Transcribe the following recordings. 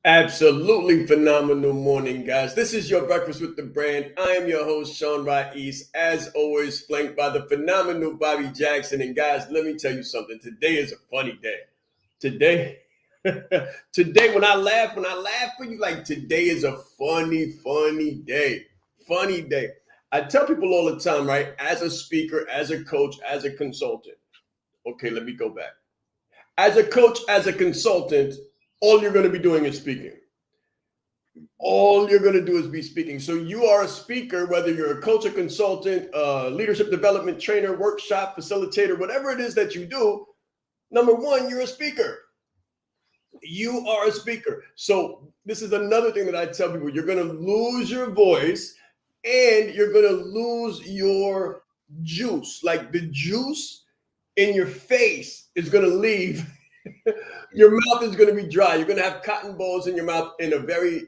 Absolutely phenomenal morning, guys. This is your Breakfast with the Brand. I am your host, Shaan, as always, flanked by the phenomenal Bobby Jackson. And guys, let me tell you something. Today is a funny day. Today, today when I laugh for you, like today is a funny day. Funny day. I tell people all the time, right? As a speaker, as a coach, as a consultant. Okay, let me go back. As a coach, as a consultant, all you're going to be doing is speaking. All you're going to do is be speaking. So you are a speaker, whether you're a coach, a consultant, leadership development trainer, workshop facilitator, whatever it is that you do. Number one, you're a speaker. You are a speaker. So this is another thing that I tell people. You're going to lose your voice and you're going to lose your juice. Like the juice in your face is going to leave. Your mouth is going to be dry. You're going to have cotton balls in your mouth in a very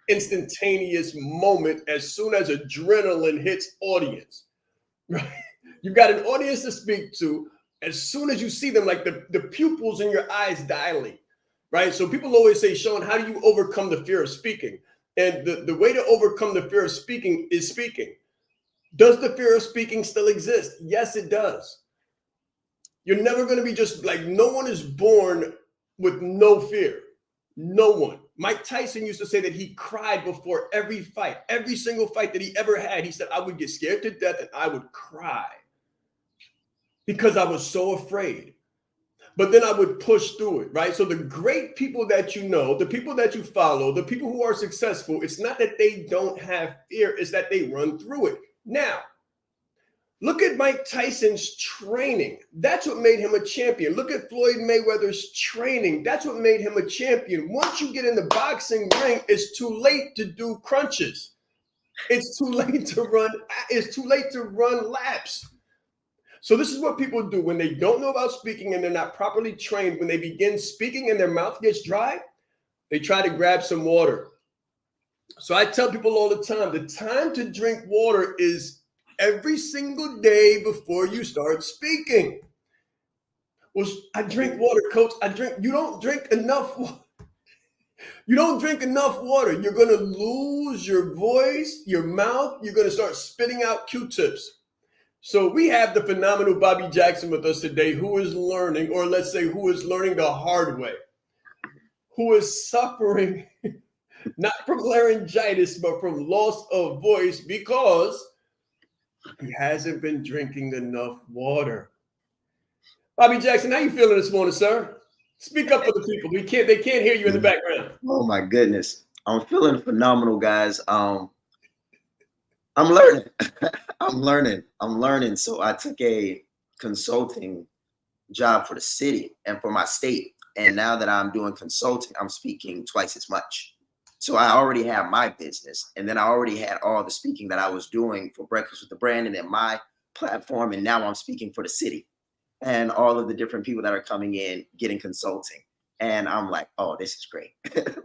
instantaneous moment as soon as adrenaline hits audience. Right? You've got an audience to speak to. As soon as you see them, like the pupils in your eyes dilate. Right? So people always say, Shaan, how do you overcome the fear of speaking? And the way to overcome the fear of speaking is speaking. Does the fear of speaking still exist? Yes, it does. You're never going to be just like, no one is born with no fear. No one. Mike Tyson used to say that he cried before every fight, every single fight that he ever had. He said, I would get scared to death and I would cry because I was so afraid. But then I would push through it, right? So the great people that you know, the people that you follow, the people who are successful, it's not that they don't have fear, it's that they run through it. Now, look at Mike Tyson's training. That's what made him a champion. Look at Floyd Mayweather's training. That's what made him a champion. Once you get in the boxing ring, it's too late to do crunches. It's too late to run. It's too late to run laps. So this is what people do when they don't know about speaking and they're not properly trained. When they begin speaking and their mouth gets dry, they try to grab some water. So I tell people all the time to drink water is every single day before you start speaking. Well, I drink water, coach. You don't drink enough water. You don't drink enough water. You're going to lose your voice, your mouth. You're going to start spitting out Q-tips. So we have the phenomenal Bobby Jackson with us today, who is learning, or let's say who is learning the hard way, who is suffering not from laryngitis, but from loss of voice because he hasn't been drinking enough water. Bobby Jackson, how you feeling this morning, sir? Speak up for the people. They can't hear you in the background. Oh my goodness. I'm feeling phenomenal, guys. I'm learning. I'm learning. So I took a consulting job for the city and for my state. And now that I'm doing consulting, I'm speaking twice as much. So I already have my business. And then I already had all the speaking that I was doing for Breakfast with the Brand and then my platform. And now I'm speaking for the city and all of the different people that are coming in, getting consulting. And I'm like, oh, this is great.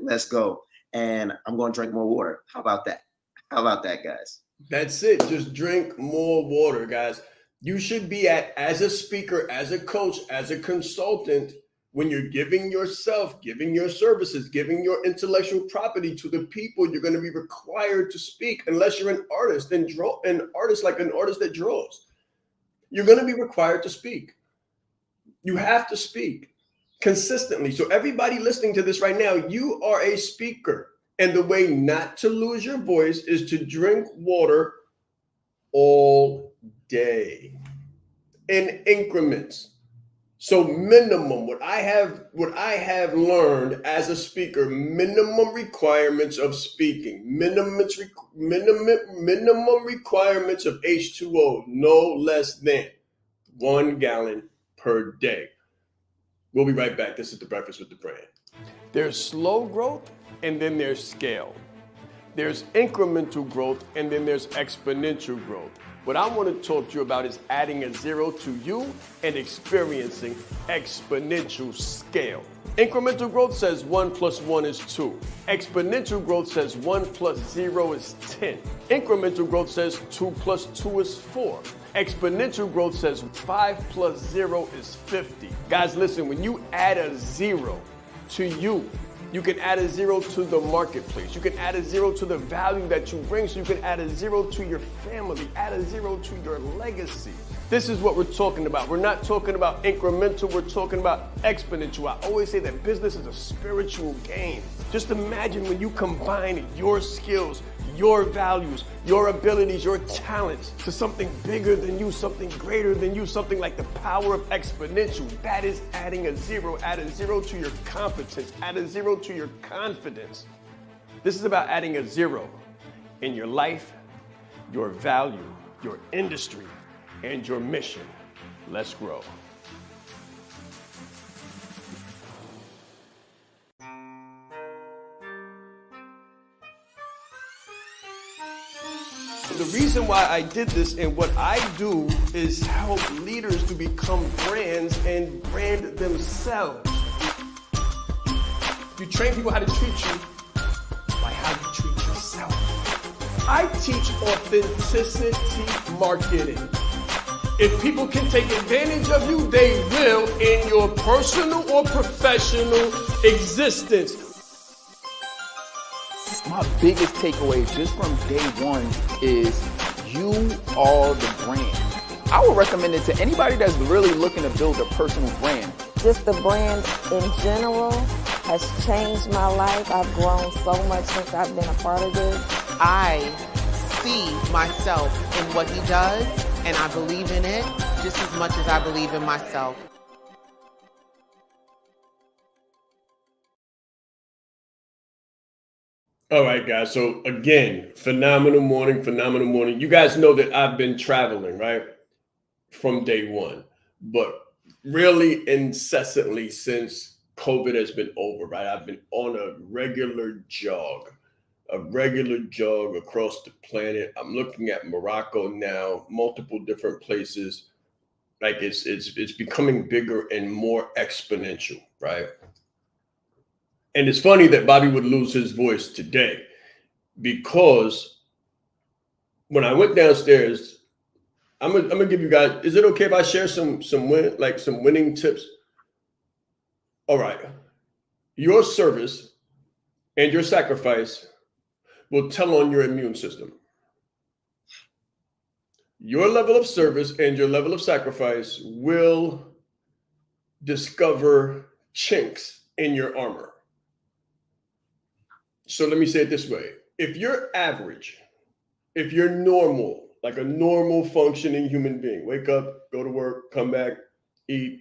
Let's go. And I'm going to drink more water. How about that? How about that, guys? That's it. Just drink more water, guys. You should be as a speaker, as a coach, as a consultant, when you're giving yourself, giving your services, giving your intellectual property to the people, you're going to be required to speak unless you're an artist and an artist that draws. You're going to be required to speak. You have to speak consistently. So everybody listening to this right now, you are a speaker. And the way not to lose your voice is to drink water all day in increments. So minimum, what I have learned as a speaker, minimum requirements of speaking, minimum requirements of H2O, no less than 1 gallon per day. We'll be right back. This is the Breakfast with the Brand. There's slow growth and then there's scale. There's incremental growth and then there's exponential growth. What I want to talk to you about is adding a zero to you and experiencing exponential scale. Incremental growth says 1 + 1 is 2. Exponential growth says 1 + 0 is 10. Incremental growth says 2 + 2 is 4. Exponential growth says 5 + 0 is 50. Guys, listen, when you add a zero to you, You can add a zero to the marketplace. You can add a zero to the value that you bring. So you can add a zero to your family, add a zero to your legacy. This is what we're talking about. We're not talking about incremental, we're talking about exponential. I always say that business is a spiritual game. Just imagine when you combine your skills, your values, your abilities, your talents to something bigger than you, something greater than you, something like the power of exponential. That is adding a zero. Add a zero to your competence, add a zero to your confidence. This is about adding a zero in your life, your value, your industry, and your mission. Let's grow. The reason why I did this and what I do is help leaders to become brands and brand themselves. You train people how to treat you by how you treat yourself. I teach authenticity marketing. If people can take advantage of you, they will in your personal or professional existence. My biggest takeaway just from day one is you are the brand. I would recommend it to anybody that's really looking to build a personal brand. Just the brand in general has changed my life. I've grown so much since I've been a part of this. I see myself in what he does, and I believe in it just as much as I believe in myself. All right, guys. So again, phenomenal morning, phenomenal morning. You guys know that I've been traveling, right? From day one, but really incessantly since COVID has been over, right? I've been on a regular jog across the planet. I'm looking at Morocco now, multiple different places. Like it's becoming bigger and more exponential, right? And it's funny that Bobby would lose his voice today because when I went downstairs, I'm gonna give you guys. Is it okay if I share some winning tips? All right, your service and your sacrifice will tell on your immune system. Your level of service and your level of sacrifice will discover chinks in your armor. So let me say it this way. If you're average, if you're normal, like a normal functioning human being, wake up, go to work, come back, eat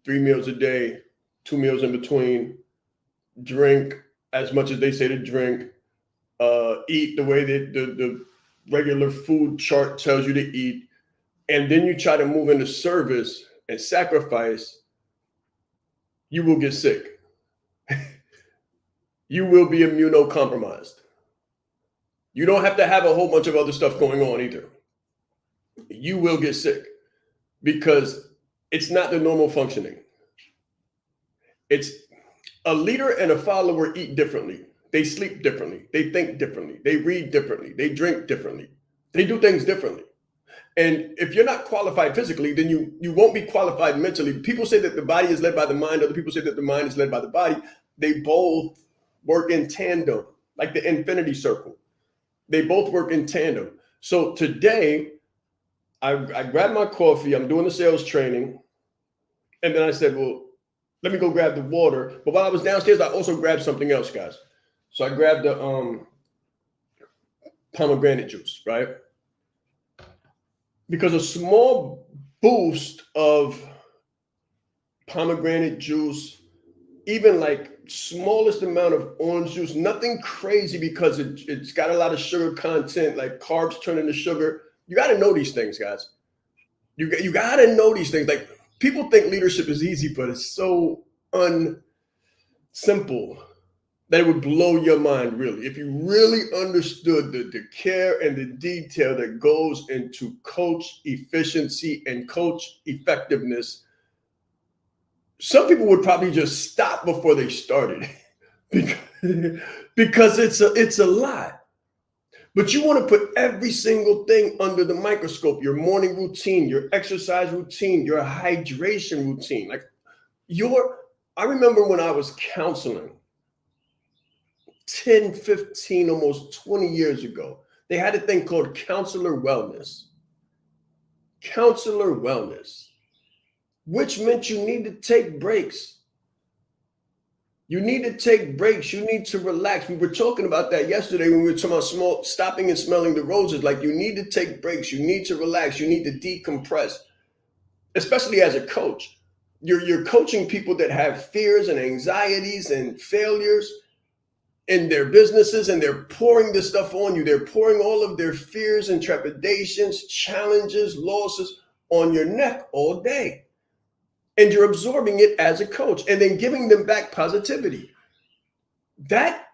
3 meals a day, 2 meals in between, drink as much as they say to drink, eat the way that the regular food chart tells you to eat, and then you try to move into service and sacrifice, you will get sick. You will be immunocompromised. You don't have to have a whole bunch of other stuff going on either. You will get sick because it's not the normal functioning. It's a leader and a follower eat differently. They sleep differently. They think differently. They read differently. They drink differently. They do things differently. And if you're not qualified physically, then you won't be qualified mentally. People say that the body is led by the mind. Other people say that the mind is led by the body. They both work in tandem, like the infinity circle. They both work in tandem. So today, I grabbed my coffee. I'm doing the sales training. And then I said, well, let me go grab the water. But while I was downstairs, I also grabbed something else, guys. So I grabbed the pomegranate juice, right? Because a small boost of pomegranate juice, even like smallest amount of orange juice, nothing crazy because it's got a lot of sugar content, like carbs turn into sugar. You got to know these things, guys. You got to know these things. Like people think leadership is easy, but it's so simple that it would blow your mind, really. If you really understood the care and the detail that goes into coach efficiency and coach effectiveness, some people would probably just stop before they started because it's a lot. But you want to put every single thing under the microscope, your morning routine, your exercise routine, your hydration routine. I remember when I was counseling, 10, 15, almost 20 years ago, they had a thing called counselor wellness. Counselor wellness, which meant you need to take breaks. You need to take breaks. You need to relax. We were talking about that yesterday when we were talking about stopping and smelling the roses. Like, you need to take breaks. You need to relax. You need to decompress, especially as a coach. You're coaching people that have fears and anxieties and failures in their businesses, and they're pouring this stuff on you. They're pouring all of their fears and trepidations, challenges, losses on your neck all day. And you're absorbing it as a coach and then giving them back positivity. That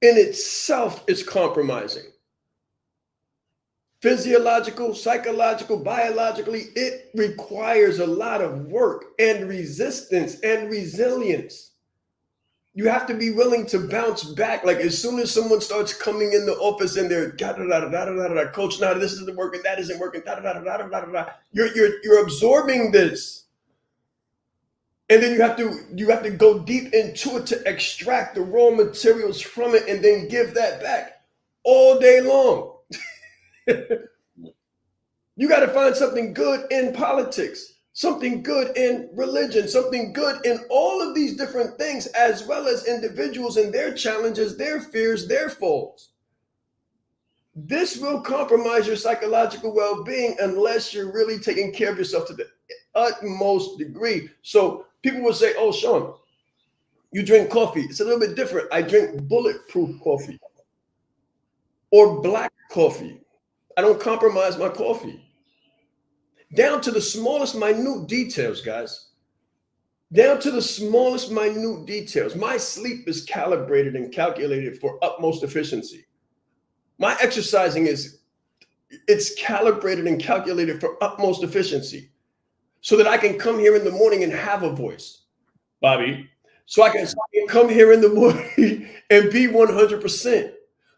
in itself is compromising. Physiological, psychological, biologically, it requires a lot of work and resistance and resilience. You have to be willing to bounce back. Like, as soon as someone starts coming in the office and they're coach, now this isn't working, that isn't working, you're absorbing this. And then you have to go deep into it to extract the raw materials from it and then give that back all day long. You got to find something good in politics, something good in religion, something good in all of these different things, as well as individuals and their challenges, their fears, their faults. This will compromise your psychological well-being unless you're really taking care of yourself to the utmost degree. So people will say, oh, Shaan, you drink coffee. It's a little bit different. I drink bulletproof coffee or black coffee. I don't compromise my coffee. Down to the smallest minute details, guys. Down to the smallest minute details. My sleep is calibrated and calculated for utmost efficiency. My exercising it's calibrated and calculated for utmost efficiency so that I can come here in the morning and have a voice, Bobby. So I can come here in the morning and be 100%.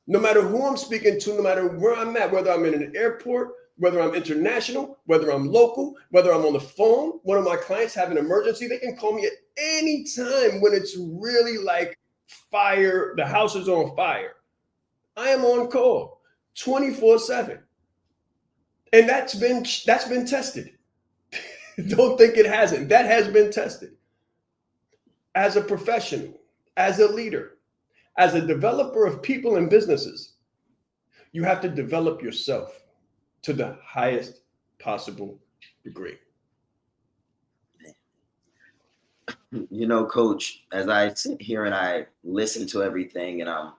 No matter who I'm speaking to, no matter where I'm at, whether I'm in an airport, whether I'm international, whether I'm local, whether I'm on the phone, one of my clients have an emergency, they can call me at any time when it's really like fire, the house is on fire. I am on call 24/7. And that's been tested. Don't think it hasn't. That has been tested. As a professional, as a leader, as a developer of people and businesses, you have to develop yourself to the highest possible degree. You know, Coach, as I sit here and I listen to everything and I'm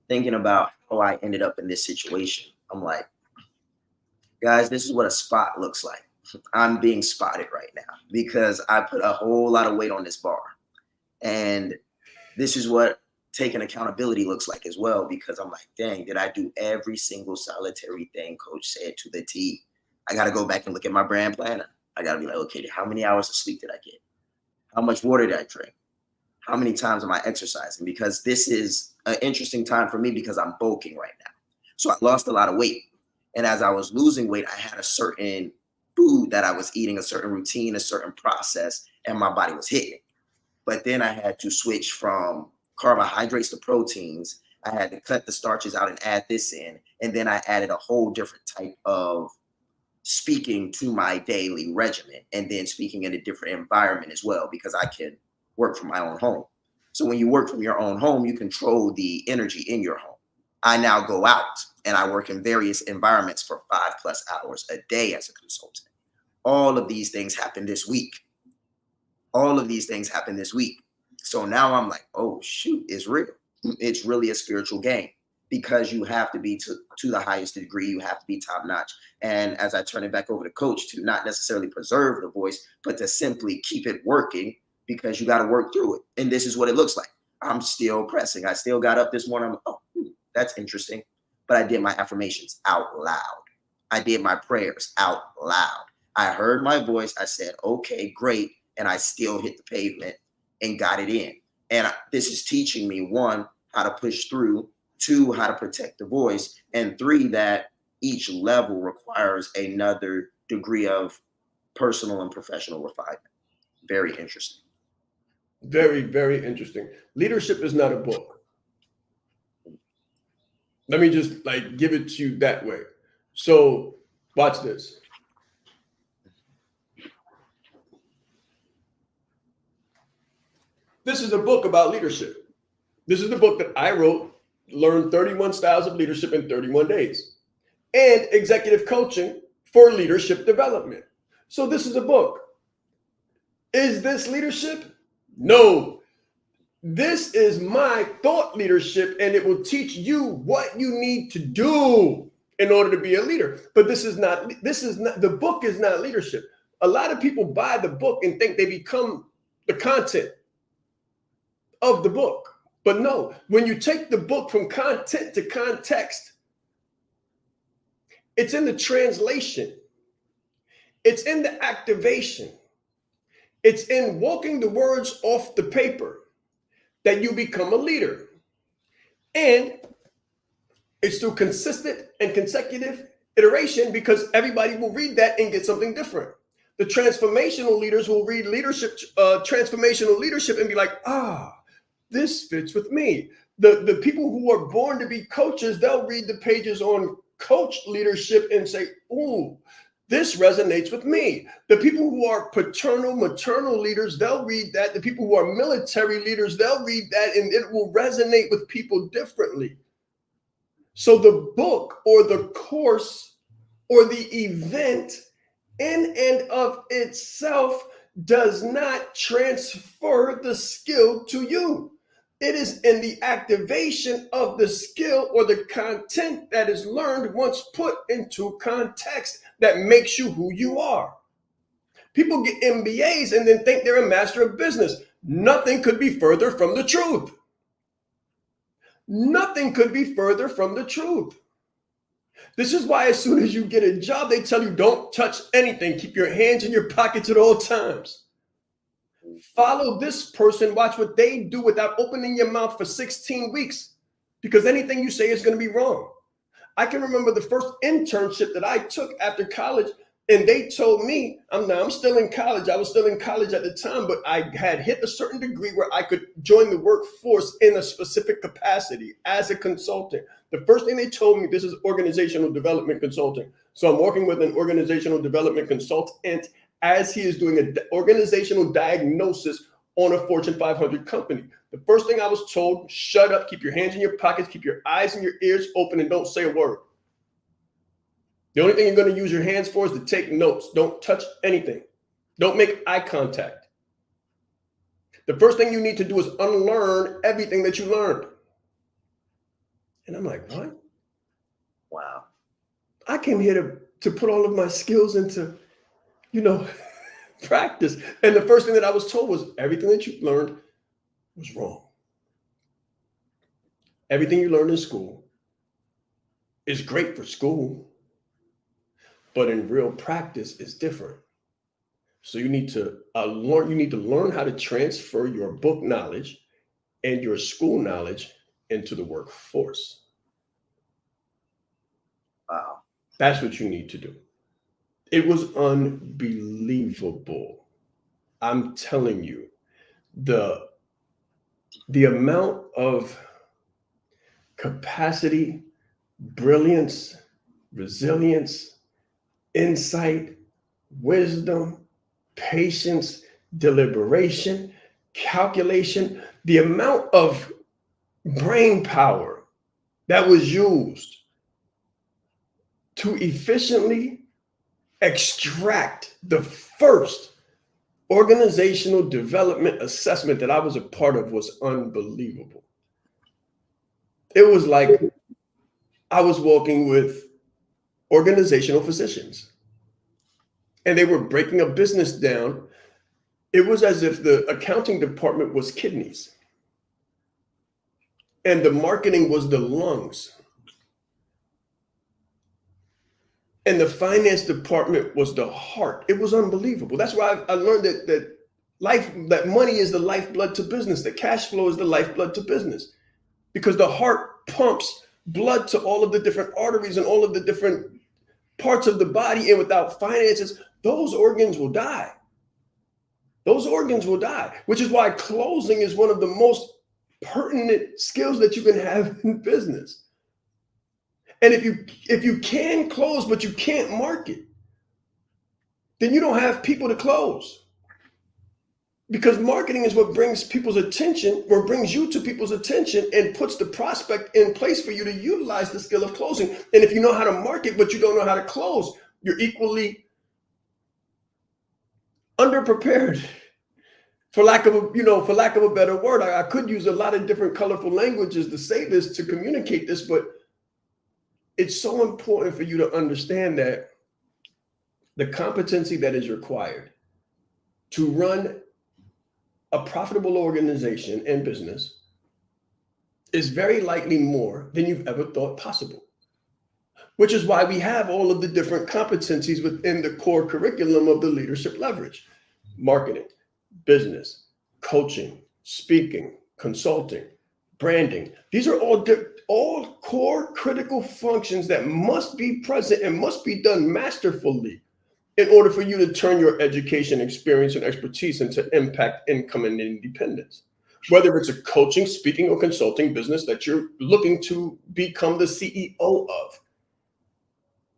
thinking about how I ended up in this situation, I'm like, guys, this is what a spot looks like. I'm being spotted right now because I put a whole lot of weight on this bar. And this is what taking accountability looks like as well, because I'm like, dang, did I do every single solitary thing Coach said to the T? I got to go back and look at my brand planner. I got to be like, okay, how many hours of sleep did I get? How much water did I drink? How many times am I exercising? Because this is an interesting time for me because I'm bulking right now. So I lost a lot of weight. And as I was losing weight, I had a certain food that I was eating, a certain routine, a certain process, and my body was hitting it. But then I had to switch from carbohydrates to proteins. I had to cut the starches out and add this in. And then I added a whole different type of speaking to my daily regimen, and then speaking in a different environment as well, because I can work from my own home. So when you work from your own home, you control the energy in your home. I now go out and I work in various environments for 5+ hours a day as a consultant. All of these things happen this week. So now I'm like, oh, shoot, it's real. It's really a spiritual game because you have to be to the highest degree. You have to be top notch. And as I turn it back over to Coach, to not necessarily preserve the voice, but to simply keep it working because you got to work through it. And this is what it looks like. I'm still pressing. I still got up this morning. I'm like, oh, that's interesting. But I did my affirmations out loud. I did my prayers out loud. I heard my voice. I said, okay, great. And I still hit the pavement and got it in. And this is teaching me, 1, how to push through, 2, how to protect the voice, and 3, that each level requires another degree of personal and professional refinement. Very interesting. Very, very interesting. Leadership is not a book. Let me just like give it to you that way. So watch this. This is a book about leadership. This is the book that I wrote, Learn 31 Styles of Leadership in 31 Days, and Executive Coaching for Leadership Development. So this is a book. Is this leadership? No. This is my thought leadership, and it will teach you what you need to do in order to be a leader. But this is not, the book is not leadership. A lot of people buy the book and think they become the content of the book. But no, when you take the book from content to context, it's in the translation. It's in the activation. It's in walking the words off the paper that you become a leader. And it's through consistent and consecutive iteration, because everybody will read that and get something different. The transformational leaders will read transformational leadership and be like, this fits with me. The people who are born to be coaches, they'll read the pages on coach leadership and say, ooh, this resonates with me. The people who are paternal, maternal leaders, they'll read that. The people who are military leaders, they'll read that, and it will resonate with people differently. So the book or the course or the event in and of itself does not transfer the skill to you. It is in the activation of the skill or the content that is learned once put into context that makes you who you are. People get MBAs and then think they're a master of business. Nothing could be further from the truth. Nothing could be further from the truth. This is why as soon as you get a job, they tell you don't touch anything. Keep your hands in your pockets at all times. Follow this person, watch what they do without opening your mouth for 16 weeks, because anything you say is going to be wrong. I can remember the first internship that I took after college, and they told me, I'm still in college. I was still in college at the time, but I had hit a certain degree where I could join the workforce in a specific capacity as a consultant. The first thing they told me, this is organizational development consulting. So I'm working with an organizational development consultant as he is doing an organizational diagnosis on a Fortune 500 company. The first thing I was told, shut up, keep your hands in your pockets, keep your eyes and your ears open, and don't say a word. The only thing you're going to use your hands for is to take notes. Don't touch anything. Don't make eye contact. The first thing you need to do is unlearn everything that you learned. And I'm like, what? Wow. I came here to put all of my skills into, practice. And the first thing that I was told was everything that you learned was wrong. Everything you learned in school is great for school, but in real practice is different. So you need to learn how to transfer your book knowledge and your school knowledge into the workforce. Wow. That's what you need to do. It was unbelievable. I'm telling you, the amount of capacity, brilliance, resilience, insight, wisdom, patience, deliberation, calculation, the amount of brain power that was used to efficiently extract the first organizational development assessment that I was a part of was unbelievable. It was like I was walking with organizational physicians, and they were breaking a business down. It was as if the accounting department was kidneys, and the marketing was the lungs, and the finance department was the heart. It was unbelievable. That's why I learned that money is the lifeblood to business. That cash flow is the lifeblood to business, because the heart pumps blood to all of the different arteries and all of the different parts of the body. And without finances, those organs will die. Those organs will die, which is why closing is one of the most pertinent skills that you can have in business. And if you can close, but you can't market, then you don't have people to close. Because marketing is what brings people's attention, or brings you to people's attention, and puts the prospect in place for you to utilize the skill of closing. And if you know how to market, but you don't know how to close, you're equally underprepared. For lack of a better word, I could use a lot of different colorful languages to say this, to communicate this, but it's so important for you to understand that the competency that is required to run a profitable organization and business is very likely more than you've ever thought possible, which is why we have all of the different competencies within the core curriculum of the leadership leverage: marketing, business, coaching, speaking, consulting, branding. These are all core critical functions that must be present and must be done masterfully in order for you to turn your education, experience, and expertise into impact, income, and independence. Whether it's a coaching, speaking, or consulting business that you're looking to become the CEO of,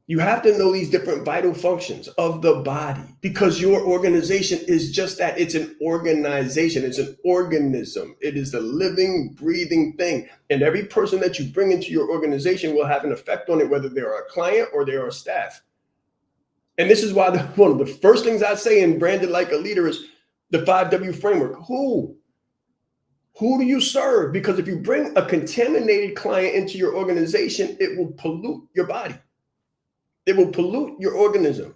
you have to know these different vital functions of the body, because your organization is just that. It's an organization. It's an organism. It is a living, breathing thing. And every person that you bring into your organization will have an effect on it, whether they're a client or they're a staff. And this is why one of the first things I say in Branded Like a Leader is the 5W framework. Who do you serve? Because if you bring a contaminated client into your organization, it will pollute your body. It will pollute your organism.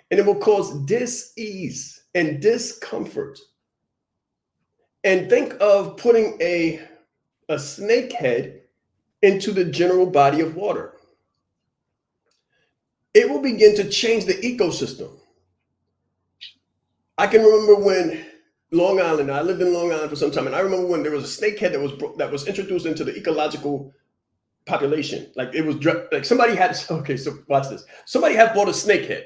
And it will cause dis-ease and discomfort. And think of putting a snake head into the general body of water. It will begin to change the ecosystem. I can remember when Long Island, I lived in Long Island for some time, and I remember when there was a snakehead that was introduced into the ecological population. Like it was like somebody had, okay, so watch this. Somebody had bought a snakehead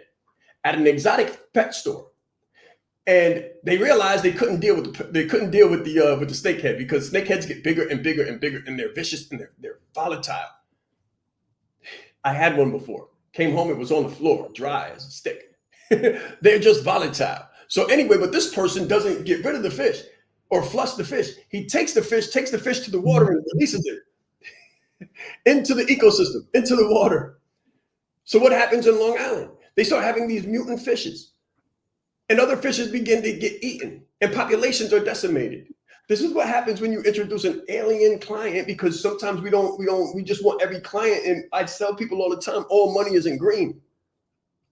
at an exotic pet store, and they realized they couldn't deal with the snakehead, because snakeheads get bigger and bigger and bigger, and they're vicious and they're volatile. I had one before. Came home, it was on the floor, dry as a stick. They're just volatile. So anyway, but this person doesn't get rid of the fish or flush the fish. He takes the fish to the water and releases it into the ecosystem, into the water. So what happens in Long Island? They start having these mutant fishes, and other fishes begin to get eaten, and populations are decimated. This is what happens when you introduce an alien client, because sometimes we just want every client. And I tell people all the time, all money isn't green.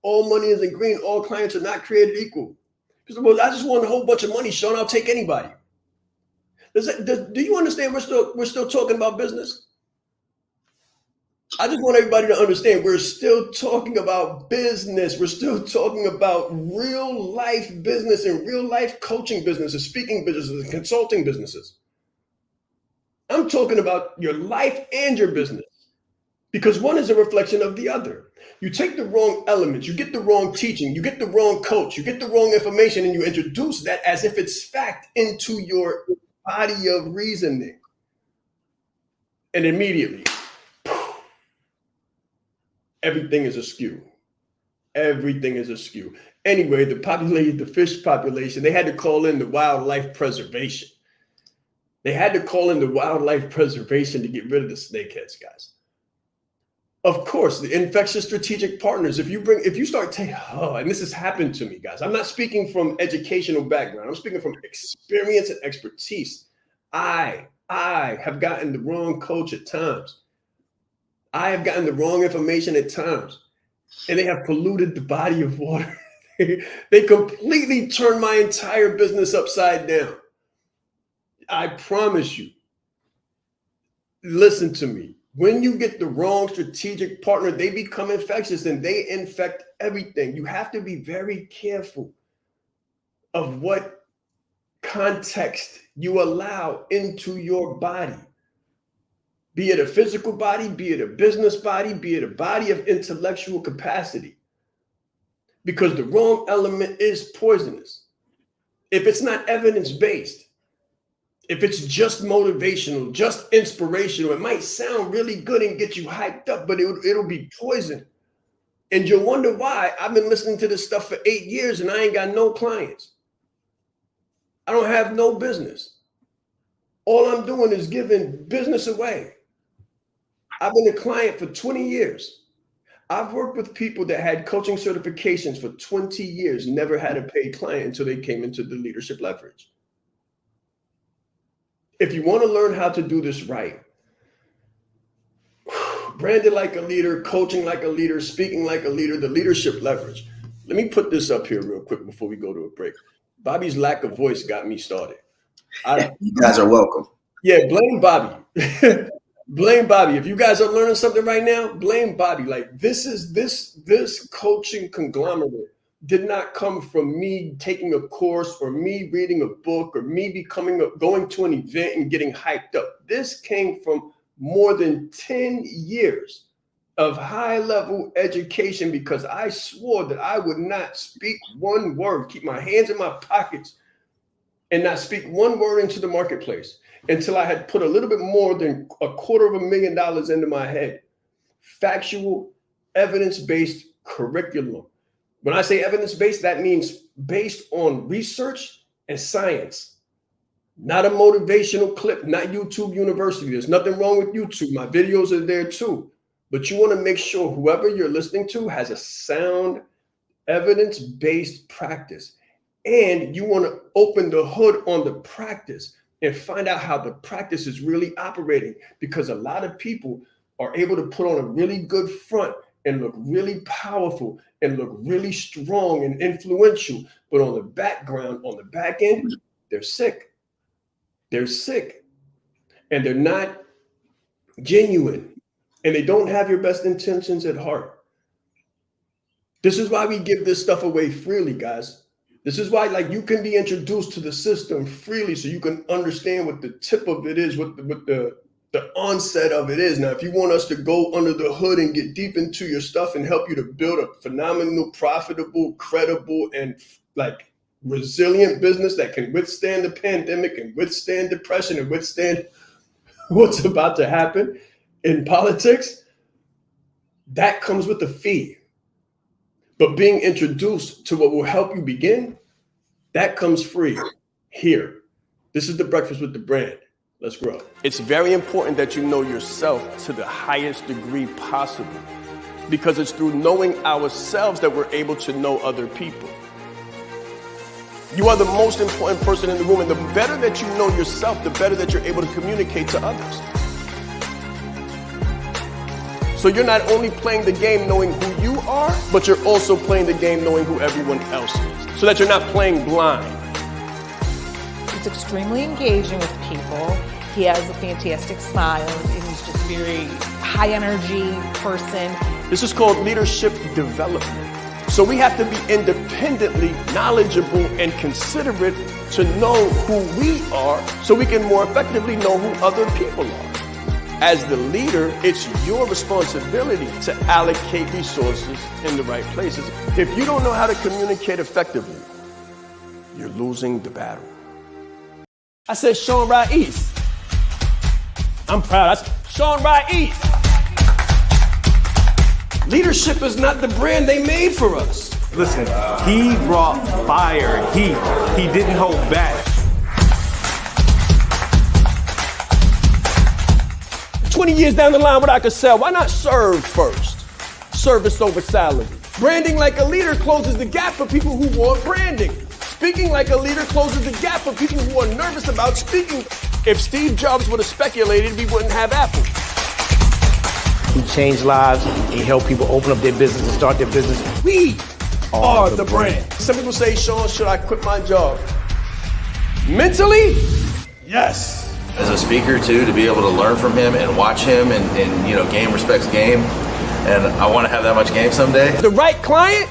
All money isn't green. All clients are not created equal. Because, well, I just want a whole bunch of money, Shaan. I'll take anybody. Do you understand we're still talking about business? I just want everybody to understand we're still talking about business. We're still talking about real life business and real life coaching businesses, speaking businesses, and consulting businesses. I'm talking about your life and your business, because one is a reflection of the other. You take the wrong elements, you get the wrong teaching, you get the wrong coach, you get the wrong information, and you introduce that as if it's fact into your body of reasoning. And immediately, everything is askew. Everything is askew. Anyway, the fish population, they had to call in the wildlife preservation. They had to call in the wildlife preservation to get rid of the snakeheads, guys. Of course, the infectious strategic partners, if you start taking, and this has happened to me, guys. I'm not speaking from educational background. I'm speaking from experience and expertise. I have gotten the wrong coach at times. I have gotten the wrong information at times, and they have polluted the body of water. They completely turned my entire business upside down. I promise you, listen to me. When you get the wrong strategic partner, they become infectious and they infect everything. You have to be very careful of what context you allow into your body. Be it a physical body, be it a business body, be it a body of intellectual capacity. Because the wrong element is poisonous. If it's not evidence-based, If it's just motivational, just inspirational, it might sound really good and get you hyped up, but it'll be poison. And you'll wonder why. I've been listening to this stuff for 8 years and I ain't got no clients. I don't have no business. All I'm doing is giving business away. I've been a client for 20 years. I've worked with people that had coaching certifications for 20 years, never had a paid client until they came into the leadership leverage. If you want to learn how to do this right, branded like a leader, coaching like a leader, speaking like a leader, the leadership leverage. Let me put this up here real quick before we go to a break. Bobby's lack of voice got me started. You guys are welcome. Yeah, blame Bobby. Blame Bobby. If you guys are learning something right now, blame Bobby. Like this coaching conglomerate did not come from me taking a course or me reading a book or me going to an event and getting hyped up. This came from more than 10 years of high-level education because I swore that I would not speak one word, keep my hands in my pockets and not speak one word into the marketplace until I had put a little bit more than $250,000 into my head. Factual, evidence-based curriculum. When I say evidence-based, that means based on research and science. Not a motivational clip, not YouTube University. There's nothing wrong with YouTube. My videos are there too. But you want to make sure whoever you're listening to has a sound, evidence-based practice. And you want to open the hood on the practice and find out how the practice is really operating, because a lot of people are able to put on a really good front and look really powerful and look really strong and influential. But on the background, on the back end, they're sick. They're sick and they're not genuine and they don't have your best intentions at heart. This is why we give this stuff away freely, guys. This is why, like, you can be introduced to the system freely so you can understand what the tip of it is, what the onset of it is. Now, if you want us to go under the hood and get deep into your stuff and help you to build a phenomenal, profitable, credible, and like resilient business that can withstand the pandemic and withstand depression and withstand what's about to happen in politics, that comes with a fee. But being introduced to what will help you begin, that comes free here. This is the Breakfast with the Brand. Let's grow. It's very important that you know yourself to the highest degree possible, because it's through knowing ourselves that we're able to know other people. You are the most important person in the room, and the better that you know yourself, the better that you're able to communicate to others. So you're not only playing the game knowing who you are, but you're also playing the game knowing who everyone else is, so that you're not playing blind. He's extremely engaging with people. He has a fantastic smile. He's just a very high energy person. This is called leadership development. So we have to be independently knowledgeable and considerate to know who we are so we can more effectively know who other people are. As the leader, it's your responsibility to allocate resources in the right places. If you don't know how to communicate effectively, you're losing the battle. I said Shaan Rais. I'm proud. I said Shaan Rais. Leadership is not the brand they made for us. Listen, he brought fire, heat. He didn't hold back. 20 years down the line, what I could sell, why not serve first? Service over salary. Branding like a leader closes the gap for people who want branding. Speaking like a leader closes the gap for people who are nervous about speaking. If Steve Jobs would have speculated, we wouldn't have Apple. He changed lives. He helped people open up their business and start their business. We are the brand. Some people say, Shaan, should I quit my job? Mentally, yes. As a speaker too, to be able to learn from him and watch him and you know, game respects game. And I want to have that much game someday. The right client,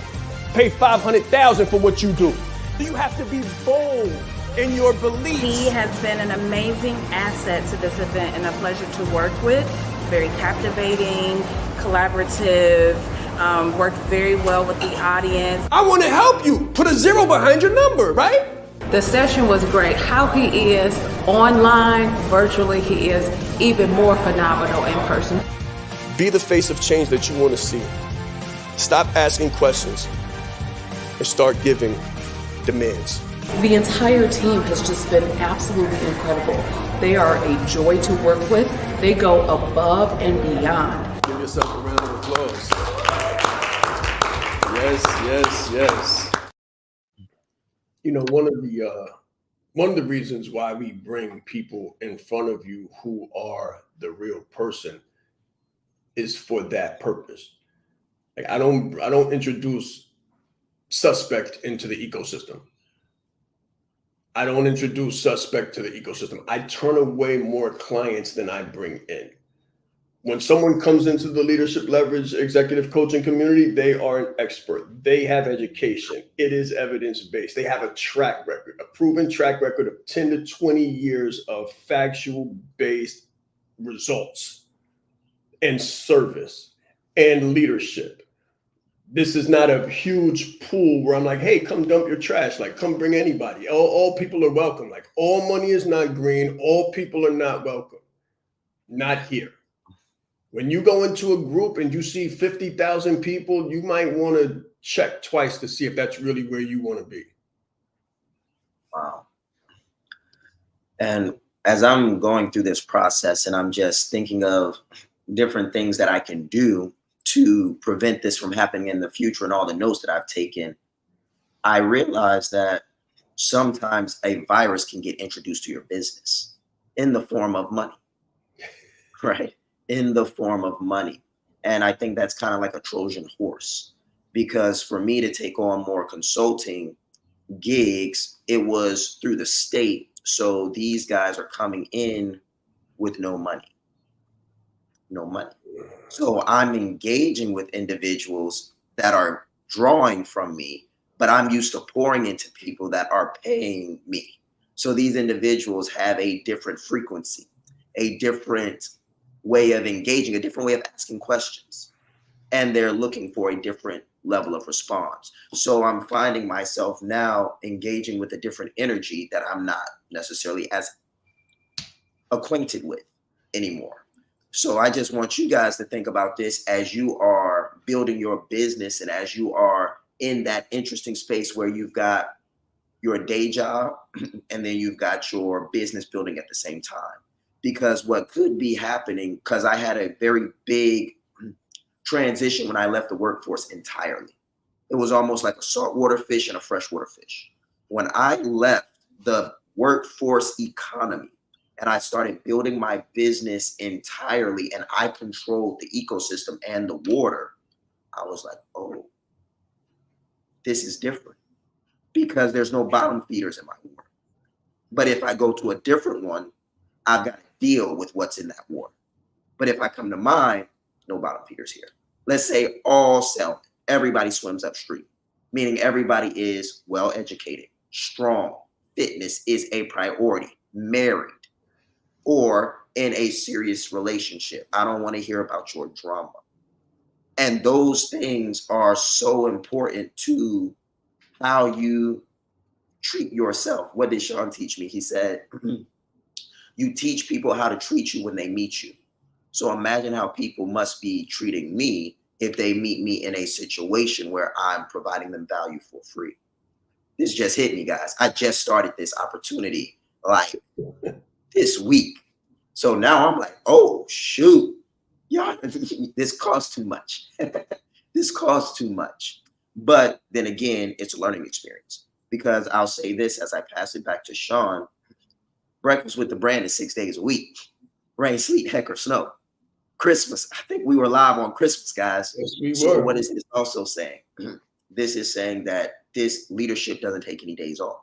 pay $500,000 for what you do. You have to be bold in your beliefs. He has been an amazing asset to this event and a pleasure to work with. Very captivating, collaborative, worked very well with the audience. I want to help you. Put a 0 behind your number, right? The session was great. How he is online, virtually, he is even more phenomenal in person. Be the face of change that you want to see. Stop asking questions and start giving demands. The entire team has just been absolutely incredible. They are a joy to work with. They go above and beyond. Give yourself a round of applause. Yes, yes, yes. You know, one of the reasons why we bring people in front of you who are the real person is for that purpose. Like I don't introduce suspect into the ecosystem. I don't introduce suspect to the ecosystem. I turn away more clients than I bring in. When someone comes into the Leadership Leverage executive coaching community, they are an expert. They have education. It is evidence-based. They have a track record, a proven track record of 10 to 20 years of factual-based results and service and leadership. This is not a huge pool where I'm like, hey, come dump your trash. Like, come bring anybody. All people are welcome. Like, all money is not green. All people are not welcome. Not here. When you go into a group and you see 50,000 people, you might want to check twice to see if that's really where you want to be. Wow. And as I'm going through this process and I'm just thinking of different things that I can do to prevent this from happening in the future and all the notes that I've taken, I realize that sometimes a virus can get introduced to your business in the form of money, right? In the form of money. And I think that's kind of like a Trojan horse, because for me to take on more consulting gigs, it was through the state. So these guys are coming in with no money. So I'm engaging with individuals that are drawing from me, but I'm used to pouring into people that are paying me. So these individuals have a different frequency, a different way of engaging, a different way of asking questions, and they're looking for a different level of response. So I'm finding myself now engaging with a different energy that I'm not necessarily as acquainted with anymore. So I just want you guys to think about this as you are building your business and as you are in that interesting space where you've got your day job and then you've got your business building at the same time. Because what could be happening, because I had a very big transition when I left the workforce entirely. It was almost like a saltwater fish and a freshwater fish. When I left the workforce economy and I started building my business entirely and I controlled the ecosystem and the water, I was like, oh, this is different, because there's no bottom feeders in my water. But if I go to a different one, I've got to deal with what's in that water. But if I come to mine, no bottom feeders here. Let's say all salmon, everybody swims upstream, meaning everybody is well educated, strong, fitness is a priority, married, or in a serious relationship. I don't want to hear about your drama. And those things are so important to how you treat yourself. What did Shaan teach me? He said, you teach people how to treat you when they meet you. So imagine how people must be treating me if they meet me in a situation where I'm providing them value for free. This just hit me, guys. I just started this opportunity like this week. So now I'm like, oh, shoot. Y'all, this costs too much. This costs too much. But then again, it's a learning experience, because I'll say this as I pass it back to Shaan. Breakfast with the Brand is 6 days a week. Rain, sleet, heck, or snow. Christmas. I think we were live on Christmas, guys. Yes, we so were. What is this also saying? This is saying that this leadership doesn't take any days off.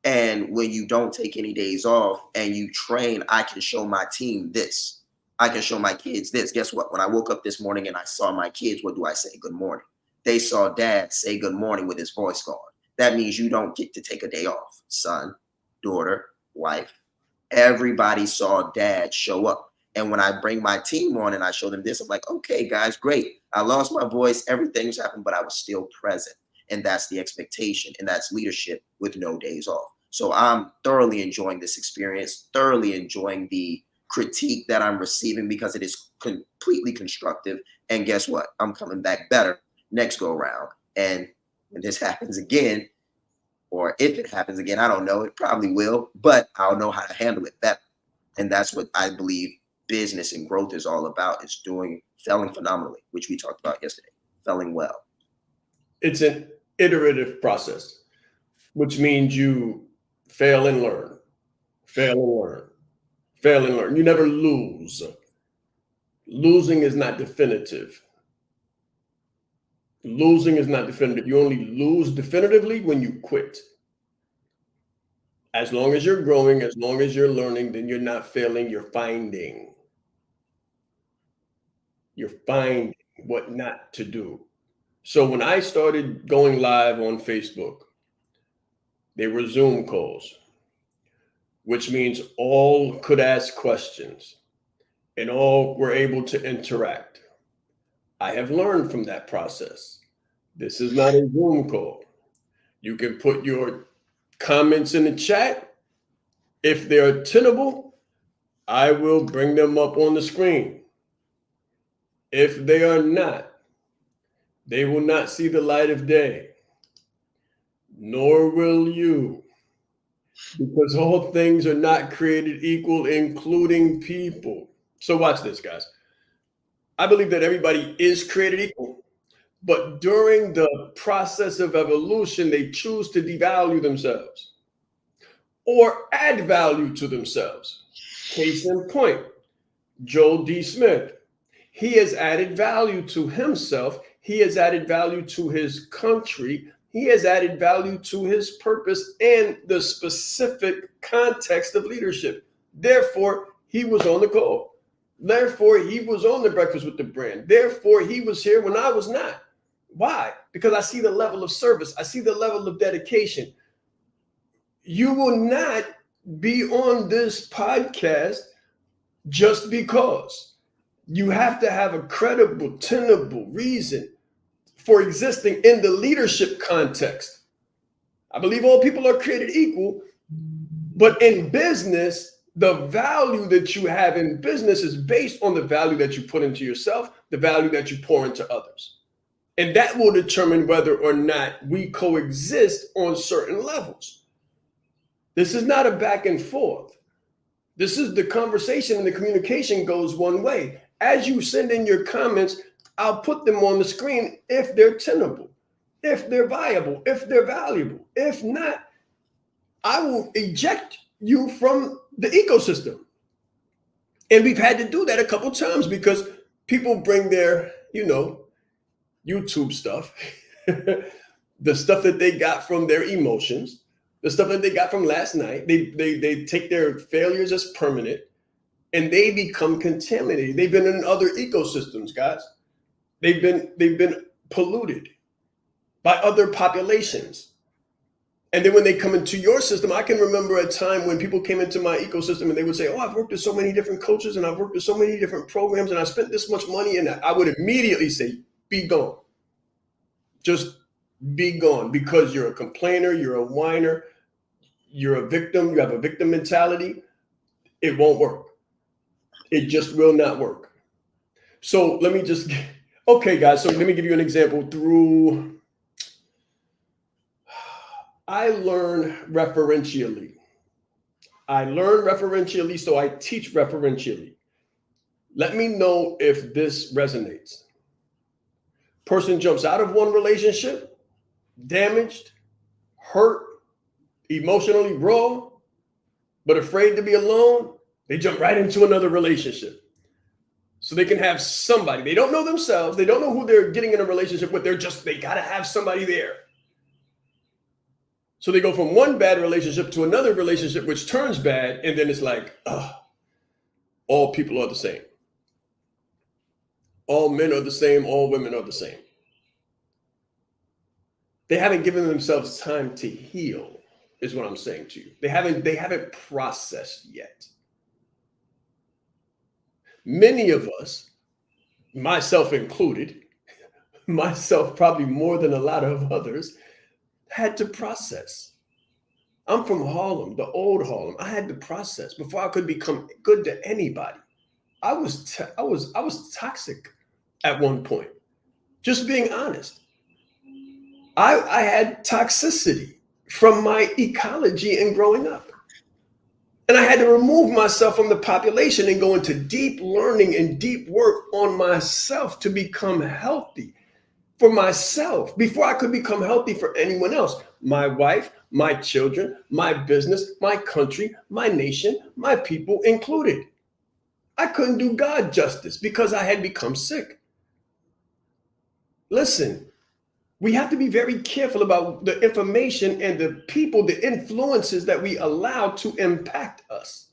And when you don't take any days off and you train, I can show my team this. I can show my kids this. Guess what? When I woke up this morning and I saw my kids, what do I say? Good morning. They saw dad say good morning with his voice gone. That means you don't get to take a day off. Son, daughter, wife, everybody saw dad show up. And when I bring my team on and I show them this, I'm like, okay, guys, great. I lost my voice. Everything's happened, but I was still present. And that's the expectation. And that's leadership with no days off. So I'm thoroughly enjoying this experience, thoroughly enjoying the critique that I'm receiving because it is completely constructive. And guess what? I'm coming back better next go around. And when this happens again, or if it happens again, I don't know, it probably will, but I'll know how to handle it better. And that's what I believe business and growth is all about, is failing phenomenally, which we talked about yesterday, failing well. It's an iterative process, which means you fail and learn, fail and learn, fail and learn. You never lose. Losing is not definitive. Losing is not definitive. You only lose definitively when you quit. As long as you're growing, as long as you're learning, then you're not failing, you're finding. You're finding what not to do. So when I started going live on Facebook, they were Zoom calls, which means all could ask questions and all were able to interact. I have learned from that process. This is not a Zoom call. You can put your comments in the chat. If they're tenable, I will bring them up on the screen. If they are not, they will not see the light of day, nor will you, because all things are not created equal, including people. So watch this, guys. I believe that everybody is created equal, but during the process of evolution, they choose to devalue themselves or add value to themselves. Case in point, Joel D. Smith. He has added value to himself. He has added value to his country. He has added value to his purpose and the specific context of leadership. Therefore, he was on the call. Therefore, he was on the Breakfast with the Brand. Therefore, he was here when I was not. Why? Because I see the level of service. I see the level of dedication. You will not be on this podcast just because. You have to have a credible, tenable reason for existing in the leadership context. I believe all people are created equal, but in business, the value that you have in business is based on the value that you put into yourself, the value that you pour into others. And that will determine whether or not we coexist on certain levels. This is not a back and forth. This is the conversation, and the communication goes one way. As you send in your comments, I'll put them on the screen if they're tenable, if they're viable, if they're valuable. If not, I will eject you from the ecosystem. And we've had to do that a couple times because people bring their, YouTube stuff, the stuff that they got from their emotions, the stuff that they got from last night. They take their failures as permanent. And they become contaminated. They've been in other ecosystems, guys. They've been polluted by other populations. And then when they come into your system, I can remember a time when people came into my ecosystem and they would say, oh, I've worked with so many different coaches and I've worked with so many different programs and I spent this much money. And I would immediately say, be gone. Just be gone, because you're a complainer, you're a whiner, you're a victim, you have a victim mentality. It won't work. It just will not work. So okay, guys, so let me give you an example. I learn referentially. So I teach referentially. Let me know if this resonates. Person jumps out of one relationship, damaged, hurt, emotionally raw, but afraid to be alone. They jump right into another relationship so they can have somebody. They don't know themselves. They don't know who they're getting in a relationship with. They got to have somebody there. So they go from one bad relationship to another relationship, which turns bad. And then it's like, all people are the same. All men are the same. All women are the same. They haven't given themselves time to heal, is what I'm saying to you. They haven't processed yet. Many of us, myself included, myself probably more than a lot of others, had to process. I'm from Harlem, the old Harlem. I had to process before I could become good to anybody. I was toxic at one point. Just being honest. I had toxicity from my ecology and growing up. And I had to remove myself from the population and go into deep learning and deep work on myself to become healthy for myself before I could become healthy for anyone else. My wife, my children, my business, my country, my nation, my people included. I couldn't do God justice because I had become sick. Listen, we have to be very careful about the information and the people, the influences that we allow to impact us.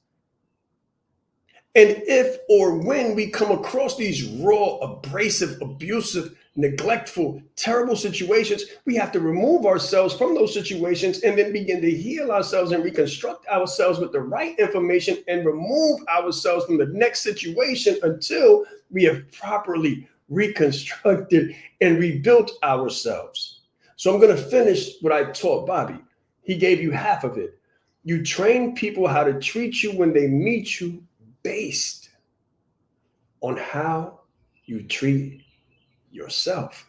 And if or when we come across these raw, abrasive, abusive, neglectful, terrible situations, we have to remove ourselves from those situations and then begin to heal ourselves and reconstruct ourselves with the right information and remove ourselves from the next situation until we have properly reconstructed and rebuilt ourselves. So I'm going to finish what I taught Bobby. He gave you half of it. You train people how to treat you when they meet you based on how you treat yourself.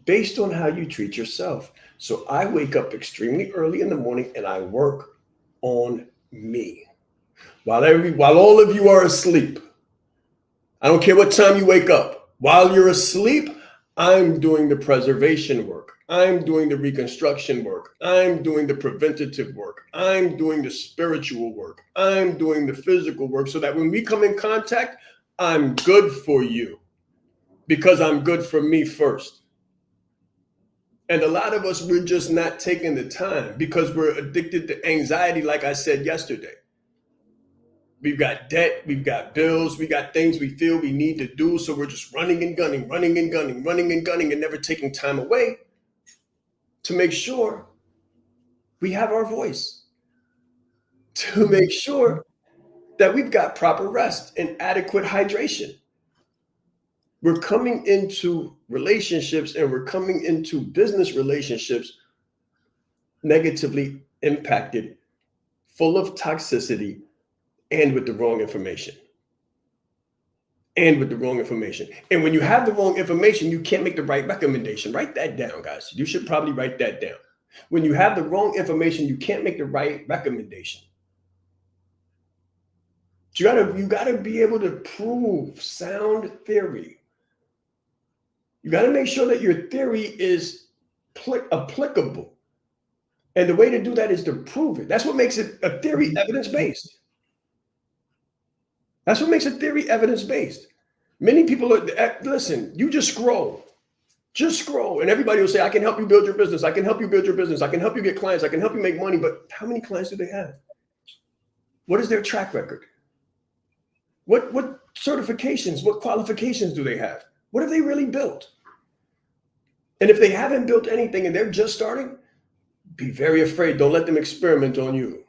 Based on how you treat yourself. So I wake up extremely early in the morning and I work on me. While all of you are asleep, I don't care what time you wake up. While you're asleep, I'm doing the preservation work. I'm doing the reconstruction work. I'm doing the preventative work. I'm doing the spiritual work. I'm doing the physical work so that when we come in contact, I'm good for you because I'm good for me first. And a lot of us, we're just not taking the time because we're addicted to anxiety, like I said yesterday. We've got debt, we've got bills, we got things we feel we need to do. So we're just running and gunning, and never taking time away to make sure we have our voice, to make sure that we've got proper rest and adequate hydration. We're coming into relationships and we're coming into business relationships negatively impacted, full of toxicity, and with the wrong information. And when you have the wrong information, you can't make the right recommendation. Write that down, guys. You should probably write that down. When you have the wrong information, you can't make the right recommendation. You gotta be able to prove sound theory. You gotta make sure that your theory is applicable. And the way to do that is to prove it. That's what makes it a theory evidence-based. That's what makes a theory evidence-based. Many people listen, you just scroll. And everybody will say, I can help you build your business. I can help you build your business. I can help you get clients. I can help you make money. But how many clients do they have? What is their track record? What certifications, what qualifications do they have? What have they really built? And if they haven't built anything and they're just starting, be very afraid. Don't let them experiment on you.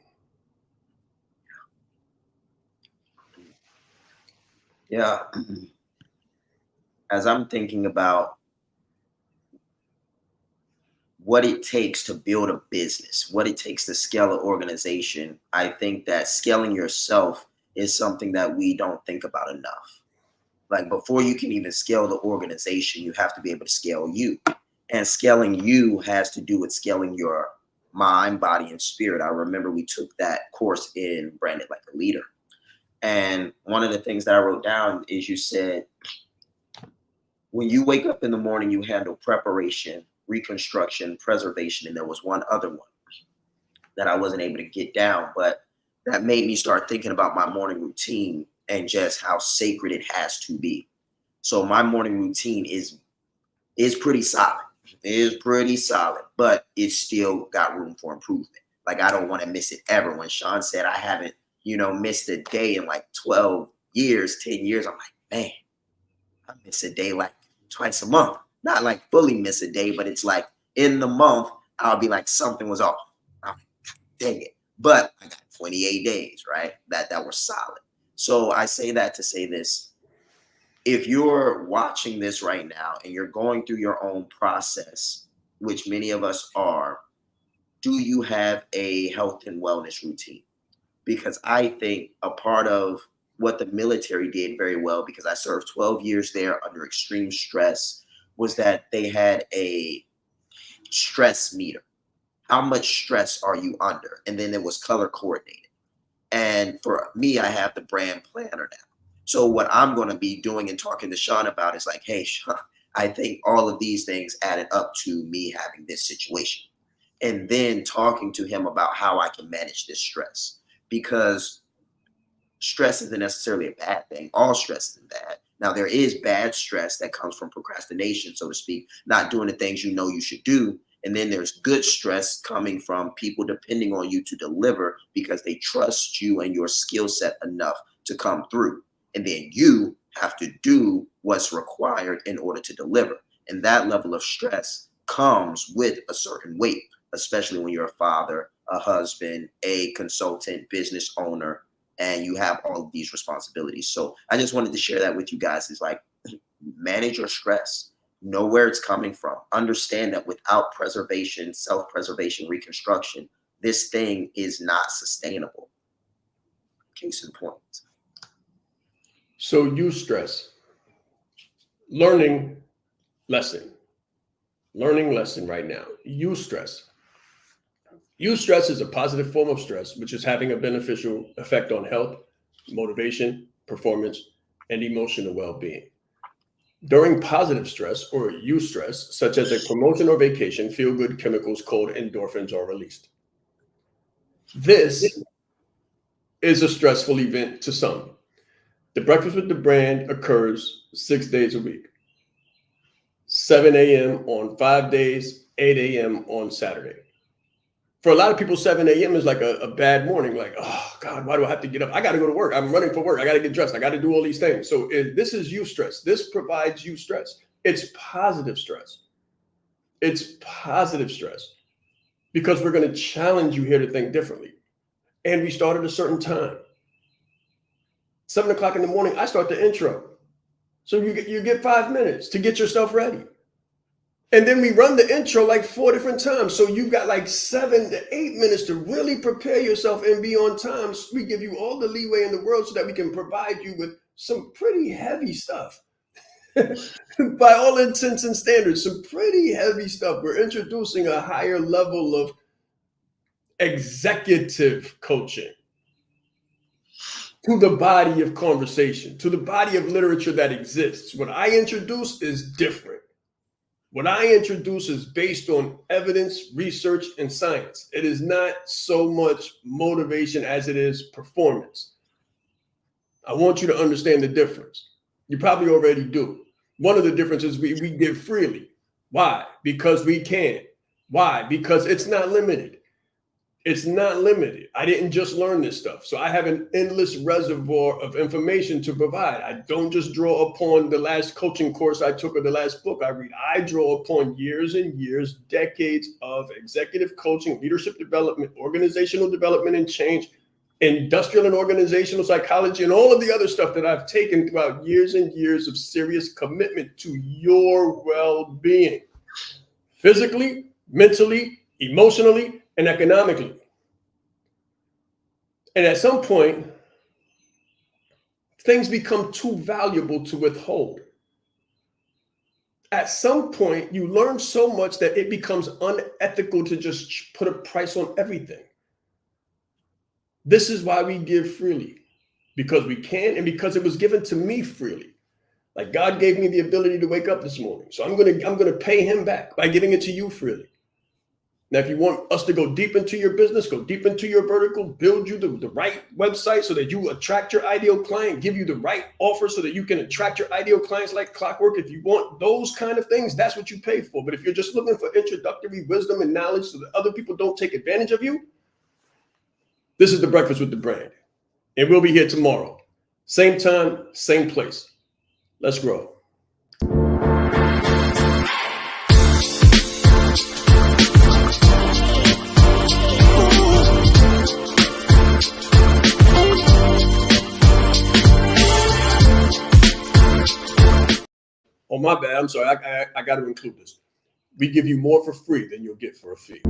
Yeah. As I'm thinking about what it takes to build a business, what it takes to scale an organization, I think that scaling yourself is something that we don't think about enough. Like before you can even scale the organization, you have to be able to scale you. And scaling you has to do with scaling your mind, body, and spirit. I remember we took that course in Branded Like a Leader. And one of the things that I wrote down is you said, when you wake up in the morning, you handle preparation, reconstruction, preservation, and there was one other one that I wasn't able to get down, but that made me start thinking about my morning routine and just how sacred it has to be. So my morning routine is pretty solid. It is pretty solid, but it's still got room for improvement. Like I don't want to miss it ever. When Shaan said I haven't, missed a day in like 12 years, 10 years, I'm like, man, I miss a day like twice a month. Not like fully miss a day, but it's like in the month, I'll be like, something was off. I'm like, dang it. But I got 28 days, right? That were solid. So I say that to say this. If you're watching this right now and you're going through your own process, which many of us are, do you have a health and wellness routine? Because I think a part of what the military did very well, because I served 12 years there under extreme stress, was that they had a stress meter. How much stress are you under? And then it was color coordinated. And for me, I have the brand planner now. So what I'm going to be doing and talking to Shaan about is like, hey, Shaan, I think all of these things added up to me having this situation. And then talking to him about how I can manage this stress. Because stress isn't necessarily a bad thing. All stress isn't bad. Now, there is bad stress that comes from procrastination, so to speak, not doing the things you know you should do. And then there's good stress coming from people depending on you to deliver because they trust you and your skill set enough to come through. And then you have to do what's required in order to deliver. And that level of stress comes with a certain weight, especially when you're a father, a husband, a consultant, business owner, and you have all of these responsibilities. So I just wanted to share that with you guys. Is like, manage your stress. Know where it's coming from. Understand that without preservation, self-preservation, reconstruction, this thing is not sustainable. Case in point. So eustress. Learning lesson right now. Eustress. Eustress is a positive form of stress, which is having a beneficial effect on health, motivation, performance, and emotional well-being. During positive stress or eustress, such as a promotion or vacation, feel-good chemicals called endorphins are released. This is a stressful event to some. The Breakfast with the Brand occurs 6 days a week, 7 a.m. on 5 days, 8 a.m. on Saturday. For a lot of people, 7 a.m. is like a bad morning. Like, oh, God, why do I have to get up? I got to go to work. I'm running for work. I got to get dressed. I got to do all these things. So this is eustress. This provides you stress. It's positive stress. It's positive stress because we're going to challenge you here to think differently. And we start at a certain time. 7 o'clock in the morning, I start the intro. So you get 5 minutes to get yourself ready. And then we run the intro like 4 different times. So you've got like 7 to 8 minutes to really prepare yourself and be on time. So we give you all the leeway in the world so that we can provide you with some pretty heavy stuff. By all intents and standards, some pretty heavy stuff. We're introducing a higher level of executive coaching to the body of conversation, to the body of literature that exists. What I introduce is different. What I introduce is based on evidence, research, and science. It is not so much motivation as it is performance. I want you to understand the difference. You probably already do. One of the differences, we give freely. Why? Because we can. Why? Because it's not limited. It's not limited. I didn't just learn this stuff. So I have an endless reservoir of information to provide. I don't just draw upon the last coaching course I took or the last book I read. I draw upon years and years, decades of executive coaching, leadership development, organizational development and change, industrial and organizational psychology, and all of the other stuff that I've taken throughout years and years of serious commitment to your well-being, physically, mentally, emotionally, and economically. And at some point, things become too valuable to withhold. At some point, you learn so much that it becomes unethical to just put a price on everything. This is why we give freely, because we can and because it was given to me freely. Like God gave me the ability to wake up this morning. So I'm gonna pay him back by giving it to you freely. Now, if you want us to go deep into your business, go deep into your vertical, build you the right website so that you attract your ideal client, give you the right offer so that you can attract your ideal clients like clockwork. If you want those kind of things, that's what you pay for. But if you're just looking for introductory wisdom and knowledge so that other people don't take advantage of you, this is the Breakfast with the Brand. And we'll be here tomorrow. Same time, same place. Let's grow. Oh, my bad. I'm sorry. I got to include this. We give you more for free than you'll get for a fee.